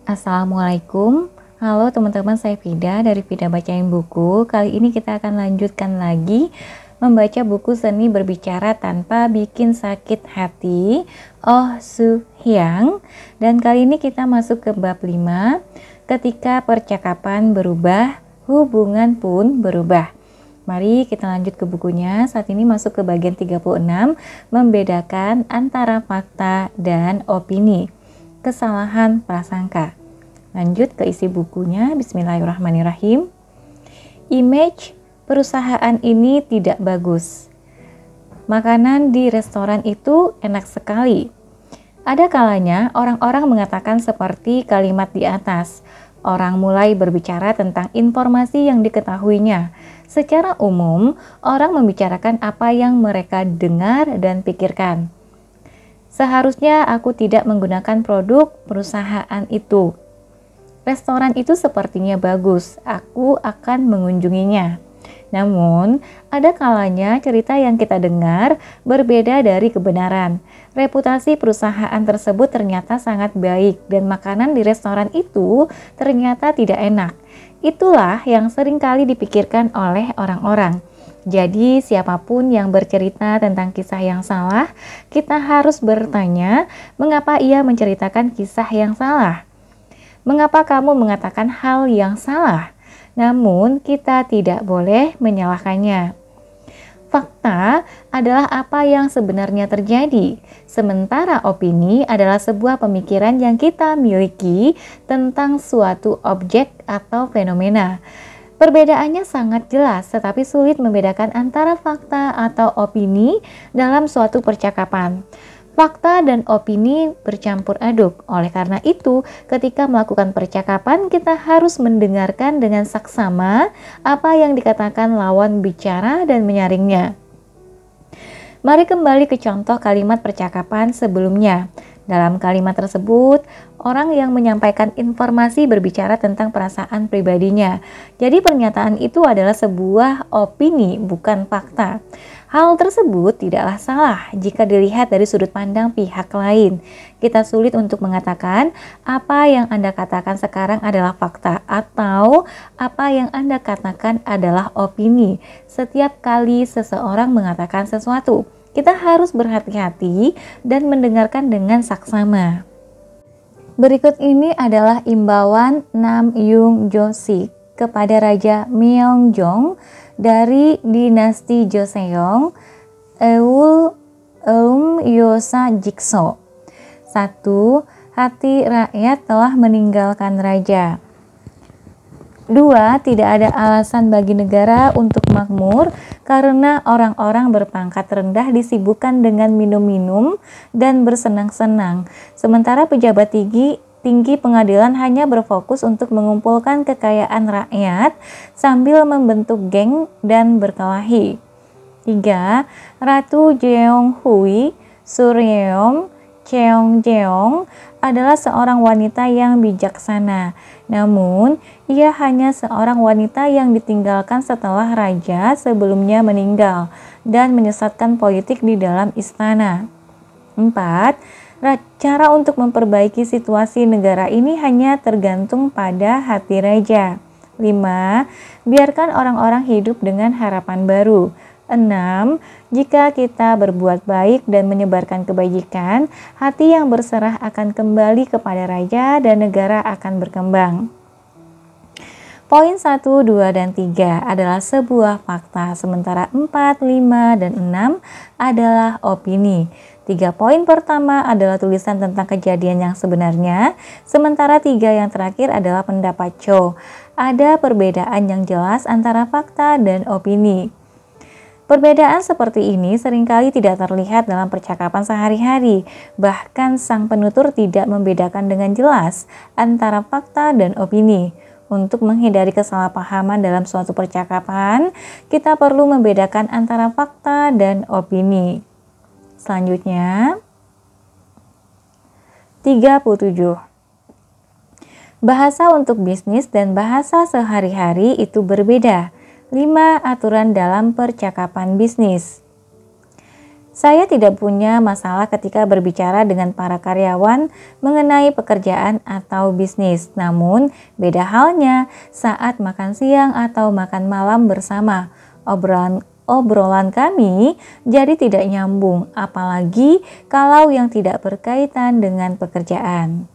Assalamualaikum. Halo teman-teman, saya Vida dari Vida Bacain Buku. Kali ini kita akan lanjutkan lagi membaca buku Seni Berbicara Tanpa Bikin Sakit Hati, Oh Soo Hyang. Dan kali ini kita masuk ke bab 5. Ketika percakapan berubah, hubungan pun berubah. Mari kita lanjut ke bukunya. Saat ini masuk ke bagian 36, membedakan antara fakta dan opini. Kesalahan prasangka. Lanjut ke isi bukunya. Bismillahirrahmanirrahim. Image perusahaan ini tidak bagus. Makanan di restoran itu enak sekali. Ada kalanya orang-orang mengatakan seperti kalimat di atas. Orang mulai berbicara tentang informasi yang diketahuinya. Secara umum, orang membicarakan apa yang mereka dengar dan pikirkan. Seharusnya aku tidak menggunakan produk perusahaan itu. Restoran itu sepertinya bagus, aku akan mengunjunginya. Namun, ada kalanya cerita yang kita dengar berbeda dari kebenaran. Reputasi perusahaan tersebut ternyata sangat baik dan makanan di restoran itu ternyata tidak enak. Itulah yang sering kali dipikirkan oleh orang-orang. Jadi siapapun yang bercerita tentang kisah yang salah, kita harus bertanya, mengapa ia menceritakan kisah yang salah? Mengapa kamu mengatakan hal yang salah? Namun kita tidak boleh menyalahkannya. Fakta adalah apa yang sebenarnya terjadi, sementara opini adalah sebuah pemikiran yang kita miliki tentang suatu objek atau fenomena. Perbedaannya sangat jelas, tetapi sulit membedakan antara fakta atau opini dalam suatu percakapan. Fakta dan opini bercampur aduk. Oleh karena itu, ketika melakukan percakapan, kita harus mendengarkan dengan saksama apa yang dikatakan lawan bicara dan menyaringnya. Mari kembali ke contoh kalimat percakapan sebelumnya. Dalam kalimat tersebut, orang yang menyampaikan informasi berbicara tentang perasaan pribadinya. Jadi pernyataan itu adalah sebuah opini, bukan fakta. Hal tersebut tidaklah salah jika dilihat dari sudut pandang pihak lain. Kita sulit untuk mengatakan apa yang Anda katakan sekarang adalah fakta atau apa yang Anda katakan adalah opini. Setiap kali seseorang mengatakan sesuatu, kita harus berhati-hati dan mendengarkan dengan saksama. Berikut ini adalah imbauan Nam Yung Joseok kepada Raja Myeongjong dari dinasti Joseon, Eul Yosa Jikso. 1. Hati rakyat telah meninggalkan raja. 2. Tidak ada alasan bagi negara untuk makmur karena orang-orang berpangkat rendah disibukkan dengan minum-minum dan bersenang-senang, sementara pejabat tinggi pengadilan hanya berfokus untuk mengumpulkan kekayaan rakyat sambil membentuk geng dan berkelahi. 3. Ratu Jeonghui Suryeom Cheongjeong adalah seorang wanita yang bijaksana. Namun, ia hanya seorang wanita yang ditinggalkan setelah raja sebelumnya meninggal dan menyesatkan politik di dalam istana. 4. Cara untuk memperbaiki situasi negara ini hanya tergantung pada hati raja. 5. Biarkan orang-orang hidup dengan harapan baru. 6. Jika kita berbuat baik dan menyebarkan kebajikan, hati yang berserah akan kembali kepada raja dan negara akan berkembang. Poin 1, 2, dan 3 adalah sebuah fakta, sementara 4, 5, dan 6 adalah opini. 3 poin pertama adalah tulisan tentang kejadian yang sebenarnya, sementara 3 yang terakhir adalah pendapat Cho. Ada perbedaan yang jelas antara fakta dan opini. Perbedaan seperti ini seringkali tidak terlihat dalam percakapan sehari-hari. Bahkan sang penutur tidak membedakan dengan jelas antara fakta dan opini. Untuk menghindari kesalahpahaman dalam suatu percakapan, kita perlu membedakan antara fakta dan opini. Selanjutnya, 37. Bahasa untuk bisnis dan bahasa sehari-hari itu berbeda. 5 aturan dalam percakapan bisnis. Saya tidak punya masalah ketika berbicara dengan para karyawan mengenai pekerjaan atau bisnis. Namun, beda halnya saat makan siang atau makan malam bersama. Obrolan kami jadi tidak nyambung, apalagi kalau yang tidak berkaitan dengan pekerjaan.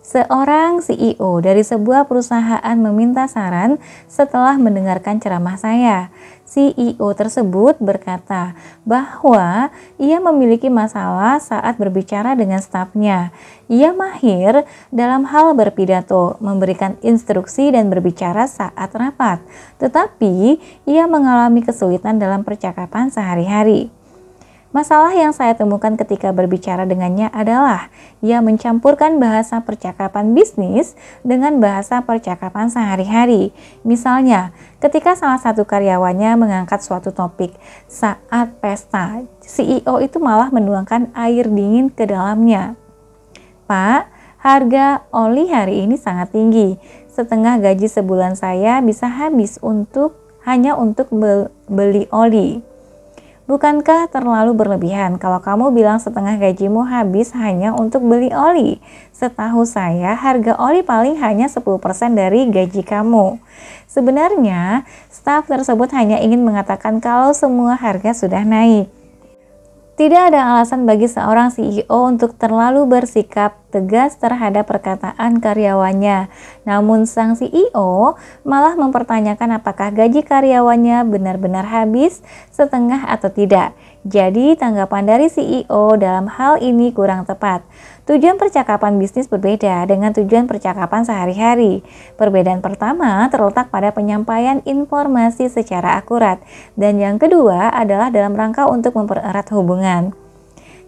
Seorang CEO dari sebuah perusahaan meminta saran setelah mendengarkan ceramah saya. CEO tersebut berkata bahwa ia memiliki masalah saat berbicara dengan stafnya. Ia mahir dalam hal berpidato, memberikan instruksi dan berbicara saat rapat, tetapi ia mengalami kesulitan dalam percakapan sehari-hari. Masalah yang saya temukan ketika berbicara dengannya adalah ia mencampurkan bahasa percakapan bisnis dengan bahasa percakapan sehari-hari. Misalnya, ketika salah satu karyawannya mengangkat suatu topik saat pesta, CEO itu malah menuangkan air dingin ke dalamnya. Pak, harga oli hari ini sangat tinggi. Setengah gaji sebulan saya bisa habis hanya untuk beli oli. Bukankah terlalu berlebihan kalau kamu bilang setengah gajimu habis hanya untuk beli oli? Setahu saya harga oli paling hanya 10% dari gaji kamu. Sebenarnya, staf tersebut hanya ingin mengatakan kalau semua harga sudah naik. Tidak ada alasan bagi seorang CEO untuk terlalu bersikap tegas terhadap perkataan karyawannya. Namun sang CEO malah mempertanyakan apakah gaji karyawannya benar-benar habis setengah atau tidak. Jadi tanggapan dari CEO dalam hal ini kurang tepat. Tujuan percakapan bisnis berbeda dengan tujuan percakapan sehari-hari. Perbedaan pertama terletak pada penyampaian informasi secara akurat, dan yang kedua adalah dalam rangka untuk mempererat hubungan.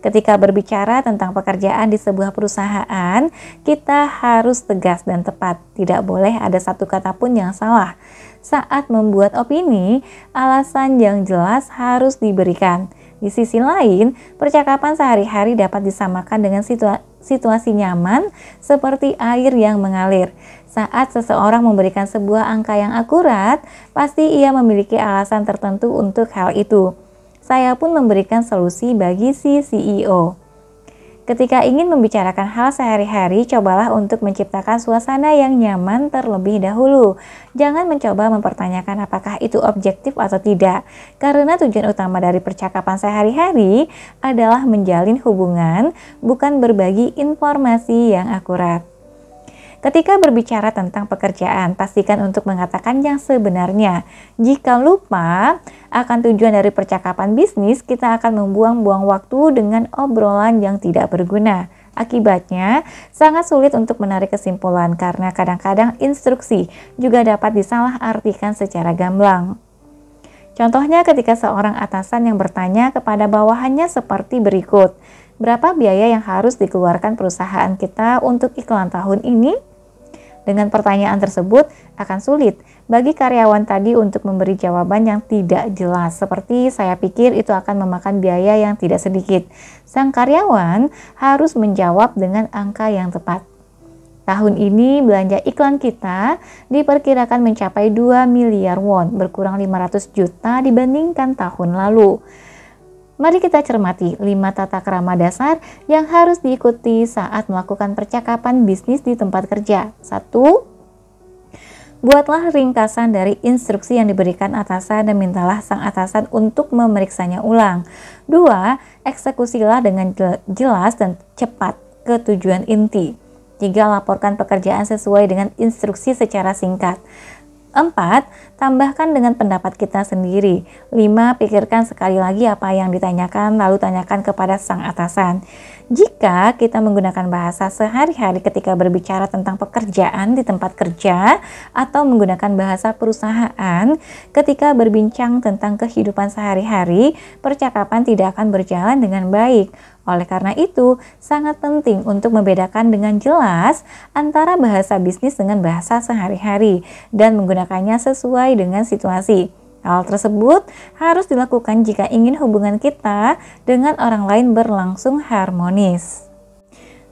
Ketika berbicara tentang pekerjaan di sebuah perusahaan, kita harus tegas dan tepat. Tidak boleh ada satu kata pun yang salah. Saat membuat opini, alasan yang jelas harus diberikan. Di sisi lain, percakapan sehari-hari dapat disamakan dengan situasi nyaman seperti air yang mengalir. Saat seseorang memberikan sebuah angka yang akurat, pasti ia memiliki alasan tertentu untuk hal itu. Saya pun memberikan solusi bagi si CEO. Ketika ingin membicarakan hal sehari-hari, cobalah untuk menciptakan suasana yang nyaman terlebih dahulu. Jangan mencoba mempertanyakan apakah itu objektif atau tidak, karena tujuan utama dari percakapan sehari-hari adalah menjalin hubungan, bukan berbagi informasi yang akurat. Ketika berbicara tentang pekerjaan, pastikan untuk mengatakan yang sebenarnya. Jika lupa akan tujuan dari percakapan bisnis, kita akan membuang-buang waktu dengan obrolan yang tidak berguna. Akibatnya, sangat sulit untuk menarik kesimpulan karena kadang-kadang instruksi juga dapat disalahartikan secara gamblang. Contohnya ketika seorang atasan yang bertanya kepada bawahannya seperti berikut, berapa biaya yang harus dikeluarkan perusahaan kita untuk iklan tahun ini? Dengan pertanyaan tersebut akan sulit bagi karyawan tadi untuk memberi jawaban yang tidak jelas. Seperti saya pikir itu akan memakan biaya yang tidak sedikit. Sang karyawan harus menjawab dengan angka yang tepat. Tahun ini belanja iklan kita diperkirakan mencapai 2 miliar won, berkurang 500 juta dibandingkan tahun lalu. Mari kita cermati 5 tata krama dasar yang harus diikuti saat melakukan percakapan bisnis di tempat kerja. 1. Buatlah ringkasan dari instruksi yang diberikan atasan dan mintalah sang atasan untuk memeriksanya ulang. 2. Eksekusilah dengan jelas dan cepat ke tujuan inti. 3. Laporkan pekerjaan sesuai dengan instruksi secara singkat. 4. Tambahkan dengan pendapat kita sendiri. 5. Pikirkan sekali lagi apa yang ditanyakan, lalu tanyakan kepada sang atasan. Jika kita menggunakan bahasa sehari-hari ketika berbicara tentang pekerjaan di tempat kerja atau menggunakan bahasa perusahaan ketika berbincang tentang kehidupan sehari-hari, percakapan tidak akan berjalan dengan baik. Oleh karena itu, sangat penting untuk membedakan dengan jelas antara bahasa bisnis dengan bahasa sehari-hari dan menggunakannya sesuai dengan situasi. Hal tersebut harus dilakukan jika ingin hubungan kita dengan orang lain berlangsung harmonis.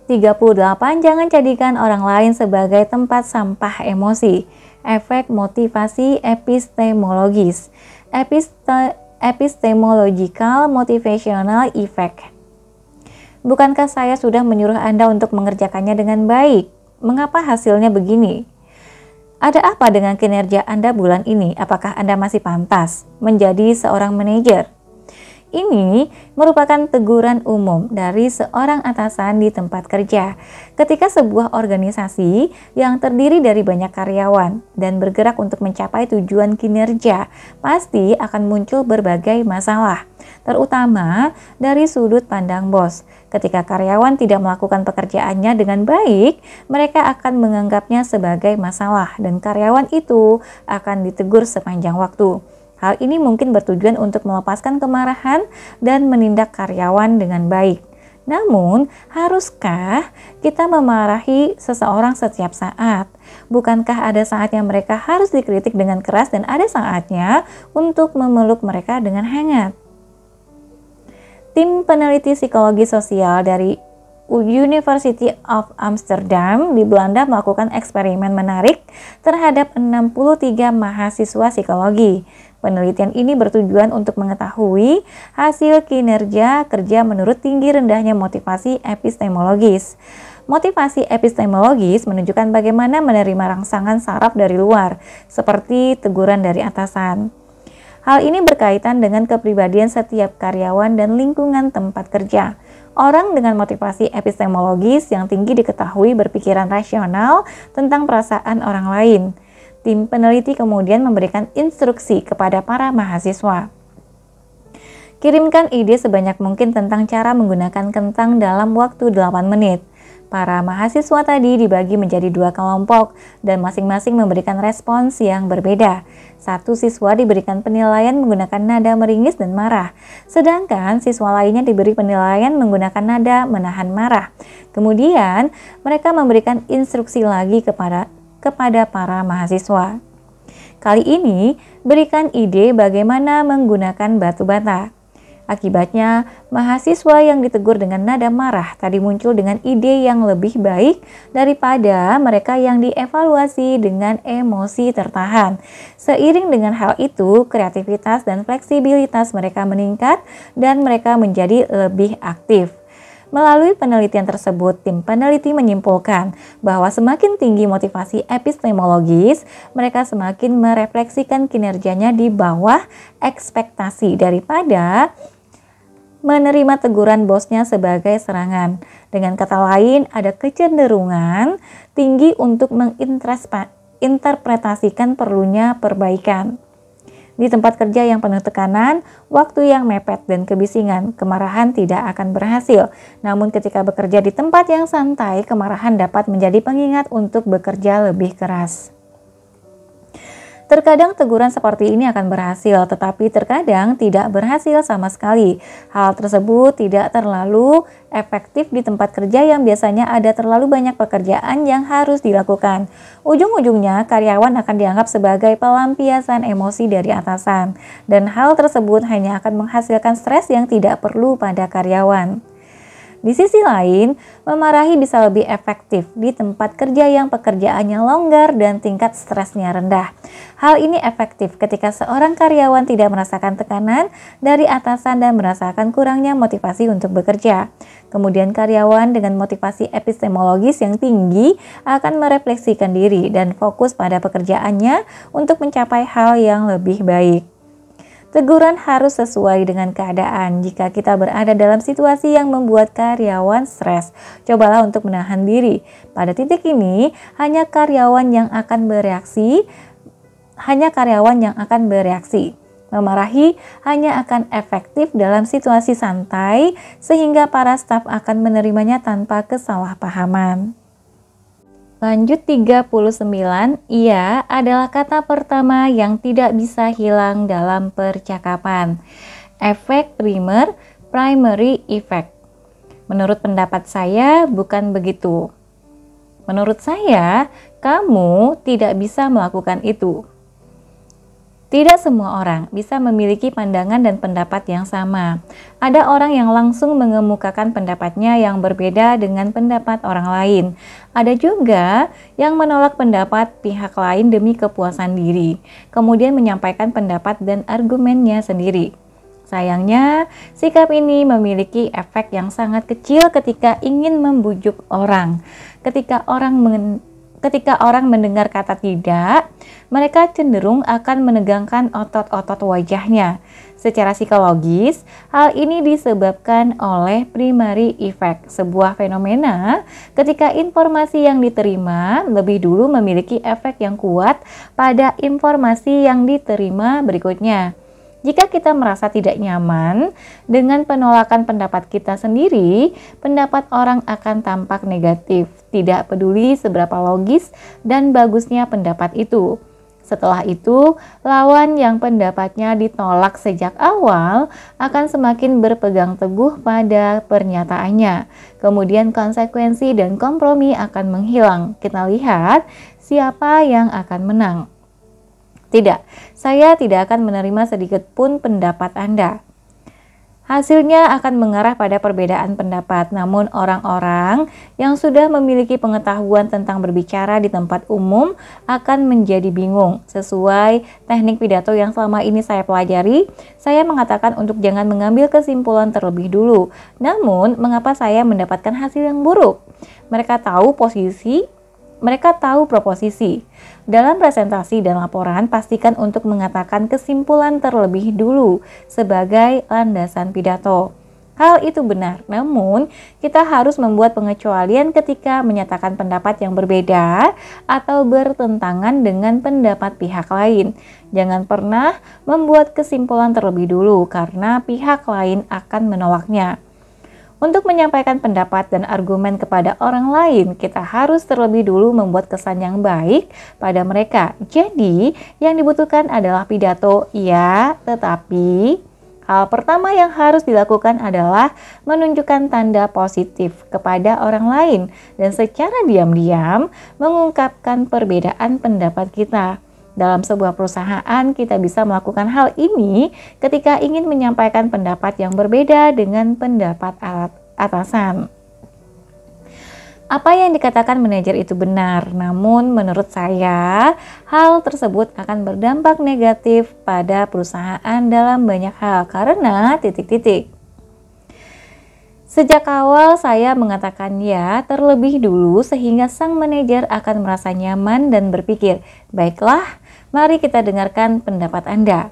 38. Jangan jadikan orang lain sebagai tempat sampah emosi. Efek motivasi epistemologis. epistemological motivational effect. Bukankah saya sudah menyuruh Anda untuk mengerjakannya dengan baik? Mengapa hasilnya begini? Ada apa dengan kinerja Anda bulan ini? Apakah Anda masih pantas menjadi seorang manajer? Ini merupakan teguran umum dari seorang atasan di tempat kerja ketika sebuah organisasi yang terdiri dari banyak karyawan dan bergerak untuk mencapai tujuan kinerja pasti akan muncul berbagai masalah, terutama dari sudut pandang bos. Ketika karyawan tidak melakukan pekerjaannya dengan baik, mereka akan menganggapnya sebagai masalah dan karyawan itu akan ditegur sepanjang waktu. Hal ini mungkin bertujuan untuk melepaskan kemarahan dan menindak karyawan dengan baik. Namun, haruskah kita memarahi seseorang setiap saat? Bukankah ada saatnya mereka harus dikritik dengan keras dan ada saatnya untuk memeluk mereka dengan hangat? Tim peneliti psikologi sosial dari University of Amsterdam di Belanda melakukan eksperimen menarik terhadap 63 mahasiswa psikologi. Penelitian ini bertujuan untuk mengetahui hasil kinerja kerja menurut tinggi rendahnya motivasi epistemologis. Motivasi epistemologis menunjukkan bagaimana menerima rangsangan saraf dari luar, seperti teguran dari atasan. Hal ini berkaitan dengan kepribadian setiap karyawan dan lingkungan tempat kerja. Orang dengan motivasi epistemologis yang tinggi diketahui berpikiran rasional tentang perasaan orang lain. Tim peneliti kemudian memberikan instruksi kepada para mahasiswa. Kirimkan ide sebanyak mungkin tentang cara menggunakan kentang dalam waktu 8 menit. Para mahasiswa tadi dibagi menjadi 2 kelompok dan masing-masing memberikan respons yang berbeda. Satu siswa diberikan penilaian menggunakan nada meringis dan marah, sedangkan siswa lainnya diberi penilaian menggunakan nada menahan marah. Kemudian mereka memberikan instruksi lagi kepada para mahasiswa. Kali ini, berikan ide bagaimana menggunakan batu bata. Akibatnya, mahasiswa yang ditegur dengan nada marah tadi muncul dengan ide yang lebih baik daripada mereka yang dievaluasi dengan emosi tertahan. Seiring dengan hal itu, kreativitas dan fleksibilitas mereka meningkat dan mereka menjadi lebih aktif. Melalui penelitian tersebut, tim peneliti menyimpulkan bahwa semakin tinggi motivasi epistemologis, mereka semakin merefleksikan kinerjanya di bawah ekspektasi daripada menerima teguran bosnya sebagai serangan. Dengan kata lain, ada kecenderungan tinggi untuk menginterpretasikan perlunya perbaikan. Di tempat kerja yang penuh tekanan, waktu yang mepet dan kebisingan, kemarahan tidak akan berhasil. Namun ketika bekerja di tempat yang santai, kemarahan dapat menjadi pengingat untuk bekerja lebih keras. Terkadang teguran seperti ini akan berhasil, tetapi terkadang tidak berhasil sama sekali. Hal tersebut tidak terlalu efektif di tempat kerja yang biasanya ada terlalu banyak pekerjaan yang harus dilakukan. Ujung-ujungnya, karyawan akan dianggap sebagai pelampiasan emosi dari atasan, dan hal tersebut hanya akan menghasilkan stres yang tidak perlu pada karyawan. Di sisi lain, memarahi bisa lebih efektif di tempat kerja yang pekerjaannya longgar dan tingkat stresnya rendah. Hal ini efektif ketika seorang karyawan tidak merasakan tekanan dari atasan dan merasakan kurangnya motivasi untuk bekerja. Kemudian karyawan dengan motivasi epistemologis yang tinggi akan merefleksikan diri dan fokus pada pekerjaannya untuk mencapai hal yang lebih baik. Teguran harus sesuai dengan keadaan. Jika kita berada dalam situasi yang membuat karyawan stres, cobalah untuk menahan diri. Pada titik ini, hanya karyawan yang akan bereaksi. Memarahi hanya akan efektif dalam situasi santai, sehingga para staf akan menerimanya tanpa kesalahpahaman. Lanjut 39, iya adalah kata pertama yang tidak bisa hilang dalam percakapan. Efek primer, primary effect. Menurut pendapat saya bukan begitu. Menurut saya, kamu tidak bisa melakukan itu. Tidak semua orang bisa memiliki pandangan dan pendapat yang sama. Ada orang yang langsung mengemukakan pendapatnya yang berbeda dengan pendapat orang lain. Ada juga yang menolak pendapat pihak lain demi kepuasan diri, kemudian menyampaikan pendapat dan argumennya sendiri. Sayangnya, sikap ini memiliki efek yang sangat kecil ketika ingin membujuk orang. Ketika orang mendengar kata tidak, mereka cenderung akan menegangkan otot-otot wajahnya. Secara psikologis, hal ini disebabkan oleh primary effect, sebuah fenomena ketika informasi yang diterima lebih dulu memiliki efek yang kuat pada informasi yang diterima berikutnya. Jika kita merasa tidak nyaman dengan penolakan pendapat kita sendiri, pendapat orang akan tampak negatif, tidak peduli seberapa logis dan bagusnya pendapat itu. Setelah itu, lawan yang pendapatnya ditolak sejak awal akan semakin berpegang teguh pada pernyataannya. Kemudian konsekuensi dan kompromi akan menghilang. Kita lihat siapa yang akan menang. Tidak, saya tidak akan menerima sedikit pun pendapat Anda. Hasilnya akan mengarah pada perbedaan pendapat, namun orang-orang yang sudah memiliki pengetahuan tentang berbicara di tempat umum akan menjadi bingung. Sesuai teknik pidato yang selama ini saya pelajari, saya mengatakan untuk jangan mengambil kesimpulan terlebih dulu. Namun, mengapa saya mendapatkan hasil yang buruk? Mereka tahu proposisi. Dalam presentasi dan laporan, pastikan untuk mengatakan kesimpulan terlebih dulu sebagai landasan pidato. Hal itu benar, namun kita harus membuat pengecualian ketika menyatakan pendapat yang berbeda atau bertentangan dengan pendapat pihak lain. Jangan pernah membuat kesimpulan terlebih dulu karena pihak lain akan menolaknya. Untuk menyampaikan pendapat dan argumen kepada orang lain, kita harus terlebih dulu membuat kesan yang baik pada mereka. Jadi, yang dibutuhkan adalah pidato, ya, tetapi hal pertama yang harus dilakukan adalah menunjukkan tanda positif kepada orang lain dan secara diam-diam mengungkapkan perbedaan pendapat kita. Dalam sebuah perusahaan, kita bisa melakukan hal ini ketika ingin menyampaikan pendapat yang berbeda dengan pendapat atasan. Apa yang dikatakan manajer itu benar, namun menurut saya, hal tersebut akan berdampak negatif pada perusahaan dalam banyak hal karena titik-titik. Sejak awal saya mengatakan ya terlebih dulu sehingga sang manajer akan merasa nyaman dan berpikir, baiklah, mari kita dengarkan pendapat Anda.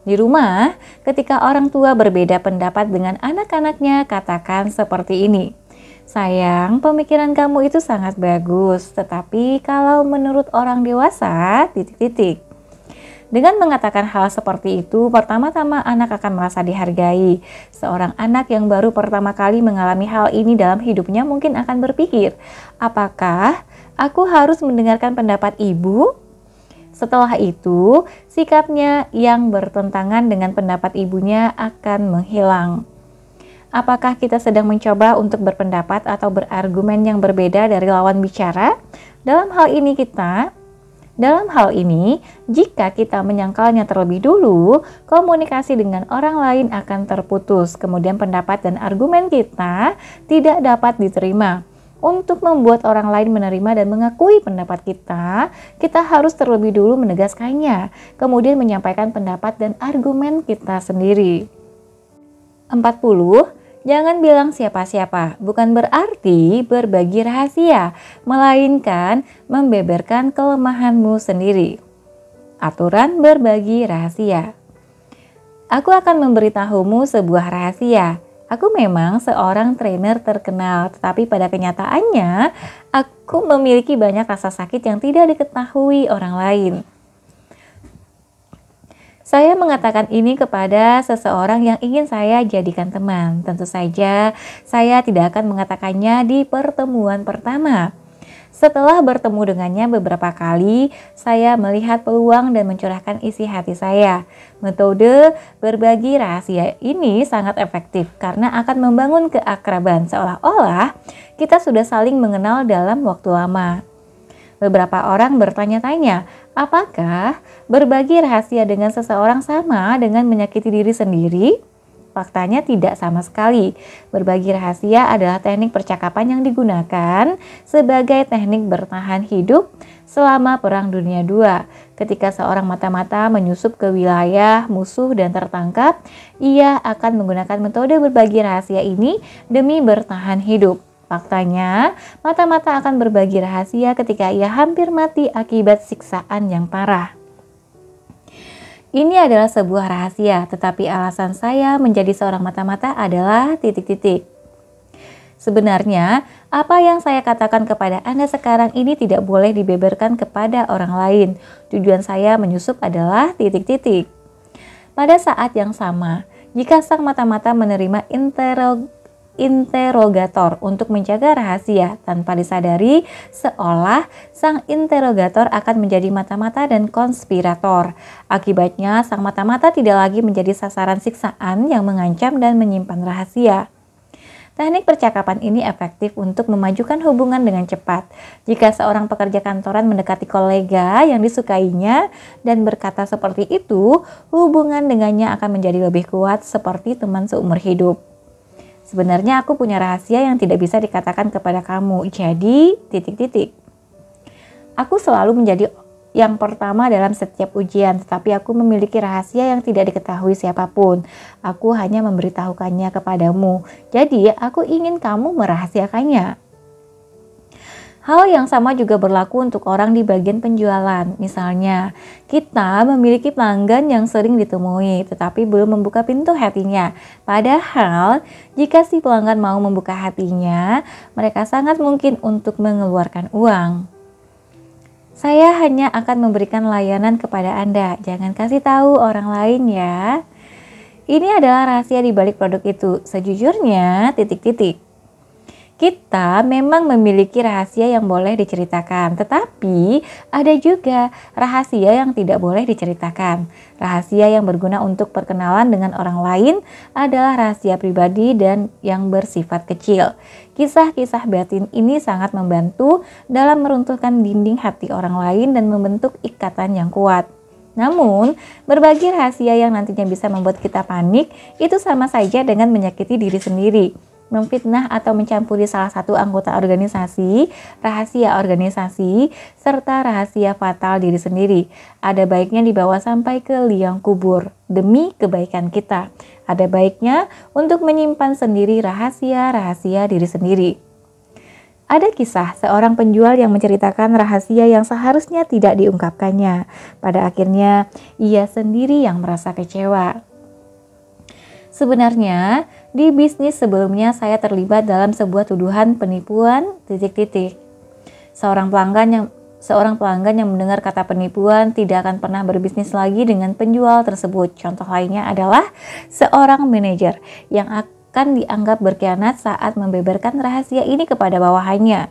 Di rumah, ketika orang tua berbeda pendapat dengan anak-anaknya, katakan seperti ini. Sayang, pemikiran kamu itu sangat bagus, tetapi kalau menurut orang dewasa, titik-titik. Dengan mengatakan hal seperti itu, pertama-tama anak akan merasa dihargai. Seorang anak yang baru pertama kali mengalami hal ini dalam hidupnya mungkin akan berpikir, apakah aku harus mendengarkan pendapat ibu? Setelah itu, sikapnya yang bertentangan dengan pendapat ibunya akan menghilang. Apakah kita sedang mencoba untuk berpendapat atau berargumen yang berbeda dari lawan bicara? Dalam hal ini, jika kita menyangkalnya terlebih dulu, komunikasi dengan orang lain akan terputus. Kemudian pendapat dan argumen kita tidak dapat diterima. Untuk membuat orang lain menerima dan mengakui pendapat kita harus terlebih dulu menegaskannya, kemudian menyampaikan pendapat dan argumen kita sendiri. 40. Jangan bilang siapa-siapa, bukan berarti berbagi rahasia, melainkan membeberkan kelemahanmu sendiri. Aturan berbagi rahasia. Aku akan memberitahumu sebuah rahasia. Aku memang seorang trainer terkenal, tetapi pada kenyataannya, aku memiliki banyak rasa sakit yang tidak diketahui orang lain. Saya mengatakan ini kepada seseorang yang ingin saya jadikan teman. Tentu saja, saya tidak akan mengatakannya di pertemuan pertama. Setelah bertemu dengannya beberapa kali, saya melihat peluang dan mencurahkan isi hati saya. Metode berbagi rahasia ini sangat efektif karena akan membangun keakraban seolah-olah kita sudah saling mengenal dalam waktu lama. Beberapa orang bertanya-tanya, apakah berbagi rahasia dengan seseorang sama dengan menyakiti diri sendiri? Faktanya tidak sama sekali. Berbagi rahasia adalah teknik percakapan yang digunakan sebagai teknik bertahan hidup selama Perang Dunia II. Ketika seorang mata-mata menyusup ke wilayah musuh dan tertangkap, ia akan menggunakan metode berbagi rahasia ini demi bertahan hidup. Faktanya, mata-mata akan berbagi rahasia ketika ia hampir mati akibat siksaan yang parah. Ini adalah sebuah rahasia, tetapi alasan saya menjadi seorang mata-mata adalah titik-titik. Sebenarnya, apa yang saya katakan kepada Anda sekarang ini tidak boleh dibeberkan kepada orang lain. Tujuan saya menyusup adalah titik-titik. Pada saat yang sama, jika sang mata-mata menerima interrogator untuk menjaga rahasia tanpa disadari, seolah sang interrogator akan menjadi mata-mata dan konspirator. Akibatnya, sang mata-mata tidak lagi menjadi sasaran siksaan yang mengancam dan menyimpan rahasia. Teknik percakapan ini efektif untuk memajukan hubungan dengan cepat. Jika seorang pekerja kantoran mendekati kolega yang disukainya dan berkata seperti itu, hubungan dengannya akan menjadi lebih kuat seperti teman seumur hidup. Sebenarnya aku punya rahasia yang tidak bisa dikatakan kepada kamu, jadi titik-titik. Aku selalu menjadi yang pertama dalam setiap ujian, tetapi aku memiliki rahasia yang tidak diketahui siapapun. Aku hanya memberitahukannya kepadamu, jadi aku ingin kamu merahasiakannya. Hal yang sama juga berlaku untuk orang di bagian penjualan. Misalnya, kita memiliki pelanggan yang sering ditemui, tetapi belum membuka pintu hatinya. Padahal, jika si pelanggan mau membuka hatinya, mereka sangat mungkin untuk mengeluarkan uang. Saya hanya akan memberikan layanan kepada Anda, jangan kasih tahu orang lain ya. Ini adalah rahasia di balik produk itu. Sejujurnya, titik-titik. Kita memang memiliki rahasia yang boleh diceritakan, tetapi ada juga rahasia yang tidak boleh diceritakan. Rahasia yang berguna untuk perkenalan dengan orang lain adalah rahasia pribadi dan yang bersifat kecil. Kisah-kisah batin ini sangat membantu dalam meruntuhkan dinding hati orang lain dan membentuk ikatan yang kuat. Namun, berbagi rahasia yang nantinya bisa membuat kita panik itu sama saja dengan menyakiti diri sendiri. Memfitnah atau mencampuri salah satu anggota organisasi, rahasia organisasi, serta rahasia fatal diri sendiri. Ada baiknya dibawa sampai ke liang kubur demi kebaikan kita. Ada baiknya untuk menyimpan sendiri rahasia-rahasia diri sendiri. Ada kisah seorang penjual yang menceritakan rahasia yang seharusnya tidak diungkapkannya. Pada akhirnya, ia sendiri yang merasa kecewa. Sebenarnya, di bisnis sebelumnya saya terlibat dalam sebuah tuduhan penipuan titik-titik. Seorang pelanggan yang mendengar kata penipuan tidak akan pernah berbisnis lagi dengan penjual tersebut. Contoh lainnya adalah seorang manajer yang akan dianggap berkhianat saat membeberkan rahasia ini kepada bawahannya.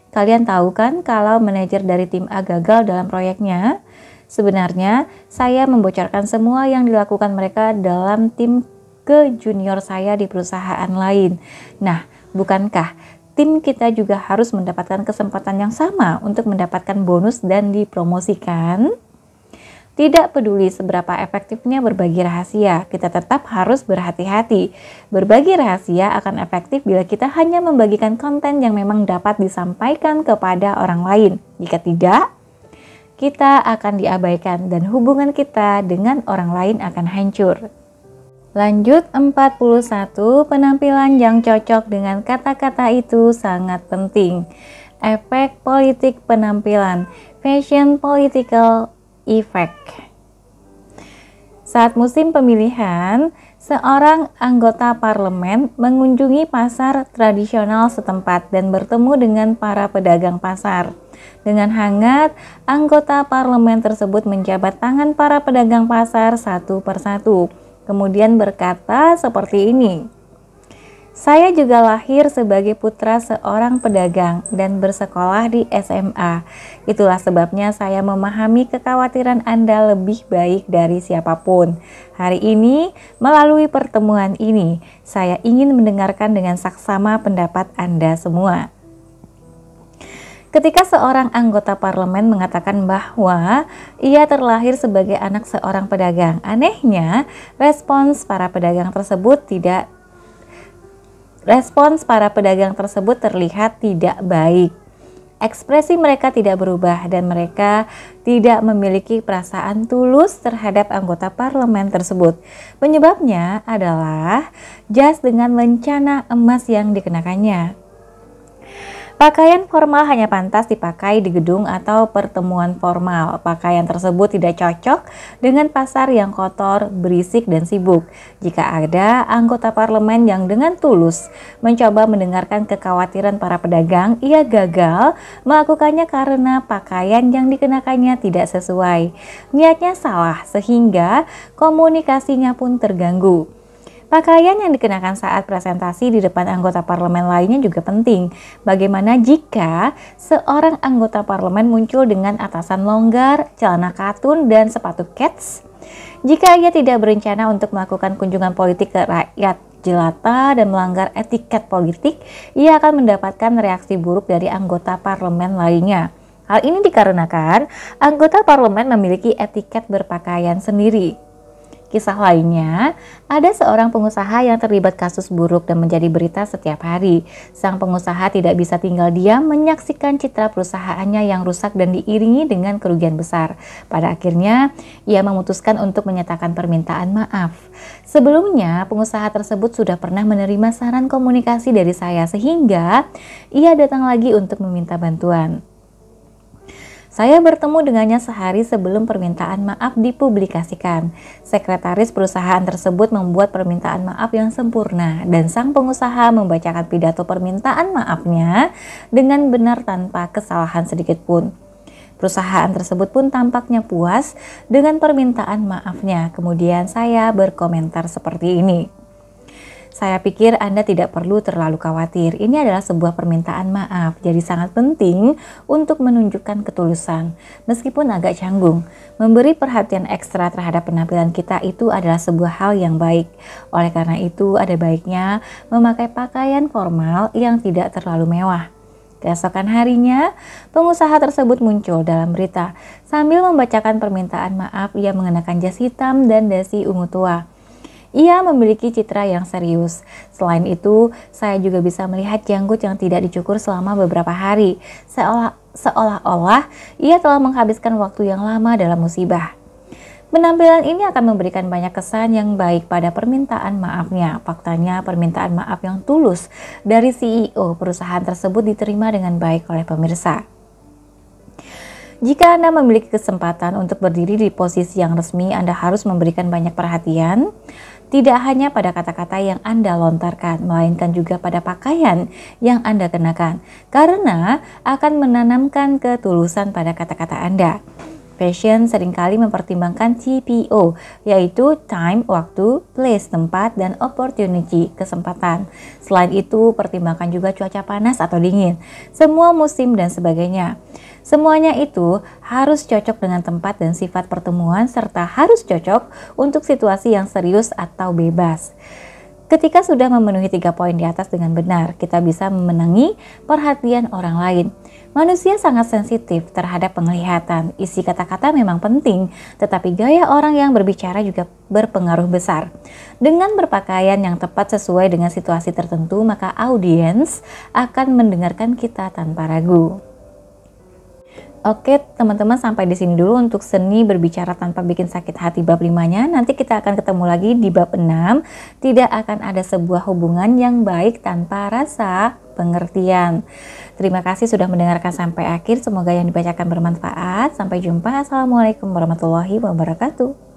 Kalian tahu kan kalau manajer dari tim A gagal dalam proyeknya? Sebenarnya, saya membocorkan semua yang dilakukan mereka dalam tim ke junior saya di perusahaan lain. Nah, bukankah tim kita juga harus mendapatkan kesempatan yang sama untuk mendapatkan bonus dan dipromosikan? Tidak peduli seberapa efektifnya berbagi rahasia, kita tetap harus berhati-hati. Berbagi rahasia akan efektif bila kita hanya membagikan konten yang memang dapat disampaikan kepada orang lain. Jika tidak, kita akan diabaikan dan hubungan kita dengan orang lain akan hancur. Lanjut 41, penampilan yang cocok dengan kata-kata itu sangat penting. Efek politik penampilan, fashion political effect. Saat musim pemilihan, seorang anggota parlemen mengunjungi pasar tradisional setempat dan bertemu dengan para pedagang pasar. Dengan hangat, anggota parlemen tersebut menjabat tangan para pedagang pasar satu persatu. Kemudian berkata seperti ini, "Saya juga lahir sebagai putra seorang pedagang dan bersekolah di SMA. Itulah sebabnya saya memahami kekhawatiran Anda lebih baik dari siapapun. Hari ini, melalui pertemuan ini, saya ingin mendengarkan dengan saksama pendapat Anda semua." Ketika seorang anggota parlemen mengatakan bahwa ia terlahir sebagai anak seorang pedagang, anehnya respons para pedagang tersebut terlihat tidak baik. Ekspresi mereka tidak berubah dan mereka tidak memiliki perasaan tulus terhadap anggota parlemen tersebut. Penyebabnya adalah jas dengan lencana emas yang dikenakannya. Pakaian formal hanya pantas dipakai di gedung atau pertemuan formal. Pakaian tersebut tidak cocok dengan pasar yang kotor, berisik, dan sibuk. Jika ada anggota parlemen yang dengan tulus mencoba mendengarkan kekhawatiran para pedagang, ia gagal melakukannya karena pakaian yang dikenakannya tidak sesuai. Niatnya salah sehingga komunikasinya pun terganggu. Pakaian yang dikenakan saat presentasi di depan anggota parlemen lainnya juga penting. Bagaimana jika seorang anggota parlemen muncul dengan atasan longgar, celana katun, dan sepatu kets? Jika ia tidak berencana untuk melakukan kunjungan politik ke rakyat jelata dan melanggar etiket politik, ia akan mendapatkan reaksi buruk dari anggota parlemen lainnya. Hal ini dikarenakan anggota parlemen memiliki etiket berpakaian sendiri. Kisah lainnya, ada seorang pengusaha yang terlibat kasus buruk dan menjadi berita setiap hari. Sang pengusaha tidak bisa tinggal diam menyaksikan citra perusahaannya yang rusak dan diiringi dengan kerugian besar. Pada akhirnya, ia memutuskan untuk menyatakan permintaan maaf. Sebelumnya, pengusaha tersebut sudah pernah menerima saran komunikasi dari saya sehingga ia datang lagi untuk meminta bantuan. Saya bertemu dengannya sehari sebelum permintaan maaf dipublikasikan. Sekretaris perusahaan tersebut membuat permintaan maaf yang sempurna dan sang pengusaha membacakan pidato permintaan maafnya dengan benar tanpa kesalahan sedikit pun. Perusahaan tersebut pun tampaknya puas dengan permintaan maafnya. Kemudian saya berkomentar seperti ini. Saya pikir Anda tidak perlu terlalu khawatir. Ini adalah sebuah permintaan maaf, jadi sangat penting untuk menunjukkan ketulusan. Meskipun agak canggung, memberi perhatian ekstra terhadap penampilan kita itu adalah sebuah hal yang baik. Oleh karena itu, ada baiknya memakai pakaian formal yang tidak terlalu mewah. Keesokan harinya, pengusaha tersebut muncul dalam berita. Sambil membacakan permintaan maaf, ia mengenakan jas hitam dan dasi ungu tua. Ia memiliki citra yang serius. Selain itu, saya juga bisa melihat janggut yang tidak dicukur selama beberapa hari. Seolah-olah ia telah menghabiskan waktu yang lama dalam musibah. Penampilan ini akan memberikan banyak kesan yang baik pada permintaan maafnya. Faktanya, permintaan maaf yang tulus dari CEO perusahaan tersebut diterima dengan baik oleh pemirsa. Jika Anda memiliki kesempatan untuk berdiri di posisi yang resmi, Anda harus memberikan banyak perhatian, tidak hanya pada kata-kata yang Anda lontarkan, melainkan juga pada pakaian yang Anda kenakan, karena akan menanamkan ketulusan pada kata-kata Anda. Fashion seringkali mempertimbangkan TPO, yaitu time, waktu, place, tempat, dan opportunity, kesempatan. Selain itu, pertimbangkan juga cuaca panas atau dingin, semua musim, dan sebagainya. Semuanya itu harus cocok dengan tempat dan sifat pertemuan, serta harus cocok untuk situasi yang serius atau bebas. Ketika sudah memenuhi 3 poin di atas dengan benar, kita bisa memenangi perhatian orang lain. Manusia sangat sensitif terhadap penglihatan. Isi kata-kata memang penting, tetapi gaya orang yang berbicara juga berpengaruh besar. Dengan berpakaian yang tepat sesuai dengan situasi tertentu, maka audiens akan mendengarkan kita tanpa ragu. Oke teman-teman, sampai di sini dulu untuk seni berbicara tanpa bikin sakit hati bab 5-nya. Nanti kita akan ketemu lagi di bab 6. Tidak akan ada sebuah hubungan yang baik tanpa rasa pengertian. Terima kasih sudah mendengarkan sampai akhir. Semoga yang dibacakan bermanfaat. Sampai jumpa. Assalamualaikum warahmatullahi wabarakatuh.